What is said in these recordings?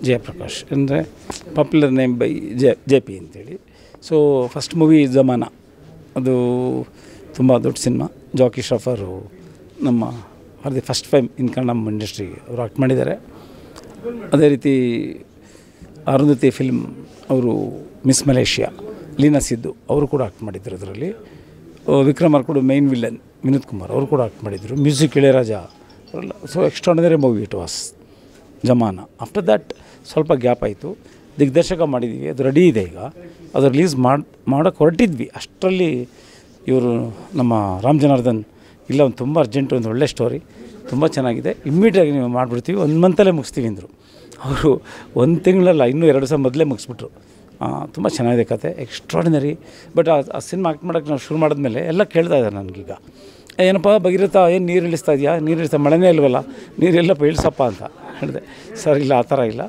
ಜಯಪ್ರಕಾಶ್ ಅಂದರೆ popular name by J P ಅಂತೇಳಿ. So first movie ಜಮಾನ, ಅದು ತುಂಬ ದೊಡ್ಡ ಸಿನಿಮಾ. ಜಾಕಿ ಶ್ರಾಫರು ನಮ್ಮ for the first time in Kannada industry ಅವರು ಆ್ಯಕ್ಟ್ ಮಾಡಿದ್ದಾರೆ. ಅದೇ ರೀತಿ ಅರುಂಧತಿ ಫಿಲ್ಮ್ ಅವರು ಮಿಸ್ ಮಲೇಷಿಯಾ ಲೀನಾ ಸಿದ್ದು ಅವರು ಕೂಡ ಆ್ಯಕ್ಟ್ ಮಾಡಿದ್ರು ಅದರಲ್ಲಿ. ವಿಕ್ರಮ್ ಕೂಡ ಮೈನ್ ವಿಲನ್ ವಿನೋದ್ ಕುಮಾರ್ ಅವರು ಕೂಡ ಆ್ಯಕ್ಟ್ ಮಾಡಿದರು. ಮ್ಯೂಸಿಕ್ ಇಳೆಯರಾಜ ಅವರೆಲ್ಲ. So extraordinary movie it was ಜಮಾನ. ಆಫ್ಟರ್ ದ್ಯಾಟ್ ಸ್ವಲ್ಪ ಗ್ಯಾಪ್ ಆಯಿತು. ದಿಗ್ದರ್ಶಕ ಮಾಡಿದ್ದೀವಿ, ಅದು ರೆಡಿ ಇದೆ ಈಗ. ಅದು ರಿಲೀಸ್ ಮಾಡೋಕ್ಕೆ ಹೊರಟಿದ್ವಿ. ಅಷ್ಟರಲ್ಲಿ ಇವರು ನಮ್ಮ ರಾಮ್ ಜನಾರ್ದನ್ ಇಲ್ಲ, ಒಂದು ತುಂಬ ಅರ್ಜೆಂಟು, ಒಂದು ಒಳ್ಳೆ ಸ್ಟೋರಿ, ತುಂಬ ಚೆನ್ನಾಗಿದೆ, ಇಮ್ಮಿಡಿಯೇಟಾಗಿ ನೀವು ಮಾಡಿಬಿಡ್ತೀವಿ, 1 ಮಂತಲ್ಲೇ ಮುಗಿಸ್ತೀವಿ ಅಂದರು. ಅವರು 1 ತಿಂಗಳಲ್ಲ, ಇನ್ನೂ 2 ದಿವಸ ಮೊದಲೇ ಮುಗಿಸ್ಬಿಟ್ರು. ತುಂಬ ಚೆನ್ನಾಗಿದೆ ಕತೆ, ಎಕ್ಸ್ಟ್ರಾರ್ಡಿನರಿ. ಬಟ್ ಆ ಸಿನಿಮಾ ಆ್ಯಕ್ಟ್ ಮಾಡೋಕ್ಕೆ ನಾವು ಶುರು ಮಾಡಿದ್ಮೇಲೆ ಎಲ್ಲ ಕೇಳ್ತಾ ಇದ್ದಾರೆ ನನಗೀಗ, ಏನಪ್ಪ ಭಗೀರಥ, ಏನು ನೀರು ಇಳಿಸ್ತಾ ಇದೆಯಾ, ನೀರು ಇಳಿಸ್ತಾ, ಮಳೆನೇ ಇಲ್ವಲ್ಲ, ನೀರೆಲ್ಲಪ್ಪ ಇಳಿಸಪ್ಪ ಅಂತ ಹೇಳಿದೆ. ಸರ್ ಇಲ್ಲ, ಆ ಥರ ಇಲ್ಲ,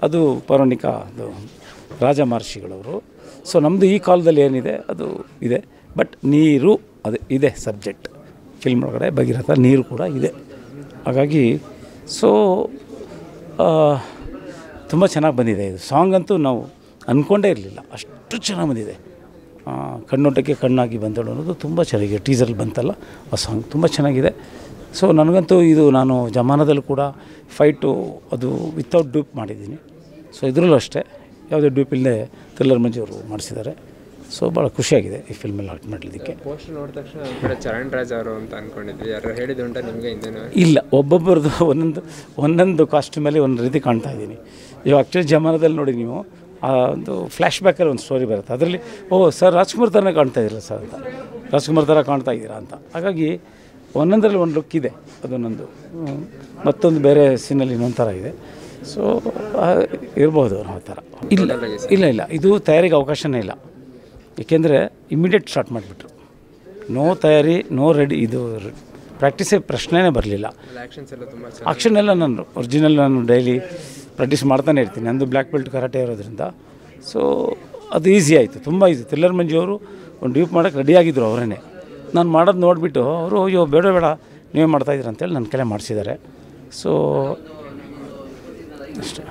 ಅದು ಪೌರಾಣಿಕ, ಅದು ರಾಜ ಮಹರ್ಷಿಗಳವರು. ಸೊ ನಮ್ಮದು ಈ ಕಾಲದಲ್ಲಿ ಏನಿದೆ ಅದು ಇದೆ. ಬಟ್ ನೀರು ಅದು ಇದೆ ಸಬ್ಜೆಕ್ಟ್ ಫಿಲ್ಮ್ ಒಳಗಡೆ, ಭಗೀರಥ ನೀರು ಕೂಡ ಇದೆ. ಹಾಗಾಗಿ ಸೊ ತುಂಬ ಚೆನ್ನಾಗಿ ಬಂದಿದೆ ಇದು. ಸಾಂಗ್ ಅಂತೂ ನಾವು ಅಂದ್ಕೊಂಡೇ ಇರಲಿಲ್ಲ, ಅಷ್ಟು ಚೆನ್ನಾಗಿ ಬಂದಿದೆ. ಕಣ್ಣೋಟಕ್ಕೆ ಕಣ್ಣಾಗಿ ಬಂದಳು ಅನ್ನೋದು ತುಂಬ ಚೆನ್ನಾಗಿದೆ. ಟೀಸರಲ್ಲಿ ಬಂತಲ್ಲ ಆ ಸಾಂಗ್ ತುಂಬ ಚೆನ್ನಾಗಿದೆ. ಸೊ ನನಗಂತೂ ಇದು, ನಾನು ಜಮಾನದಲ್ಲೂ ಕೂಡ ಫೈಟು ಅದು ವಿತೌಟ್ ಡ್ಯೂಪ್ ಮಾಡಿದ್ದೀನಿ. ಸೊ ಇದರಲ್ಲೂ ಅಷ್ಟೇ ಯಾವುದೇ ಡ್ಯೂಪ್ ಇಲ್ಲದೆ ಥ್ರಿಲ್ಲರ್ ಮಂಜು ಅವರು ಮಾಡಿಸಿದ್ದಾರೆ. ಸೊ ಭಾಳ ಖುಷಿಯಾಗಿದೆ ಈ ಫಿಲ್ಮಲ್ಲಿ ಆ್ಯಕ್ಟ್ ಮಾಡಲಿದ್ದಕ್ಕೆ. ಪೋಸ್ಟರ್ ನೋಡಿದ ತಕ್ಷಣ ಚರಣ್ ರಾಜ್ ಅವರು ಅಂತ ಅಂದ್ಕೊಂಡಿದ್ವಿ, ಯಾರು ಹೇಳಿದುಂಟ ನಿಮಗೆ ಹಿಂದೇನು? ಇಲ್ಲ, ಒಬ್ಬೊಬ್ಬರದ್ದು ಒಂದೊಂದು ಕಾಸ್ಟ್ಯೂಮಲ್ಲಿ ಒಂದು ರೀತಿ ಕಾಣ್ತಾ ಇದ್ದೀನಿ. ಇವಾಗ ಆ್ಯಕ್ಚುಲಿ ಜಮಾನದಲ್ಲಿ ನೋಡಿ ನೀವು, ಒಂದು ಫ್ಲ್ಯಾಶ್ ಬ್ಯಾಕಲ್ಲಿ ಒಂದು ಸ್ಟೋರಿ ಬರುತ್ತೆ, ಅದರಲ್ಲಿ ಸರ್ ರಾಜ್ಕುಮಾರ್ ಥರನೇ ಕಾಣ್ತಾ ಇದ್ದೀರಾ ಸರ್ ಅಂತ, ರಾಜ್ಕುಮಾರ್ ಥರ ಕಾಣ್ತಾ ಇದ್ದೀರಾ ಅಂತ. ಹಾಗಾಗಿ ಒಂದೊಂದರಲ್ಲಿ ಒಂದು ಲುಕ್ ಇದೆ, ಅದೊಂದೊಂದು ಮತ್ತೊಂದು ಬೇರೆ ಸೀನಲ್ಲಿ ಇನ್ನೊಂದು ಥರ ಇದೆ. ಸೊ ಇರ್ಬೋದು ಆ ಥರ. ಇಲ್ಲ ಇದು ತಯಾರಿಗೆ ಅವಕಾಶನೇ ಇಲ್ಲ. ಏಕೆಂದರೆ ಇಮ್ಮಿಡಿಯೇಟ್ ಸ್ಟಾರ್ಟ್ ಮಾಡಿಬಿಟ್ರು. ನೋ ತಯಾರಿ, ನೋ ರೆಡಿ, ಇದು ಪ್ರಾಕ್ಟೀಸೇ ಪ್ರಶ್ನೆನೇ ಬರಲಿಲ್ಲ. ಆಕ್ಷನ್ ಎಲ್ಲ ನಾನು ಒರಿಜಿನಲ್ ನಾನು ಡೈಲಿ ಪ್ರಾಕ್ಟೀಸ್ ಮಾಡ್ತಾನೆ ಇರ್ತೀನಿ. ನಂದು ಬ್ಲ್ಯಾಕ್ ಬೆಲ್ಟ್ ಕರಾಟೆ ಇರೋದ್ರಿಂದ ಸೊ ಅದು ಈಸಿ ಆಯಿತು, ತುಂಬ ಈಸಿ. ಥ್ರಿಲ್ಲರ್ ಮಂಜು ಅವರು ಒಂದು ಡ್ಯೂಪ್ ಮಾಡೋಕ್ಕೆ ರೆಡಿಯಾಗಿದ್ದರು ಅವರೇ. ನಾನು ಮಾಡೋದು ನೋಡಿಬಿಟ್ಟು ಅವರು ಅಯ್ಯೋ ಬೇಡ ನೀವೇ ಮಾಡ್ತಾಯಿದ್ದೀರ ಅಂತೇಳಿ ನನ್ನ ಕೈಲೇ ಮಾಡಿಸಿದ್ದಾರೆ. ಸೊ ಅಷ್ಟೇ.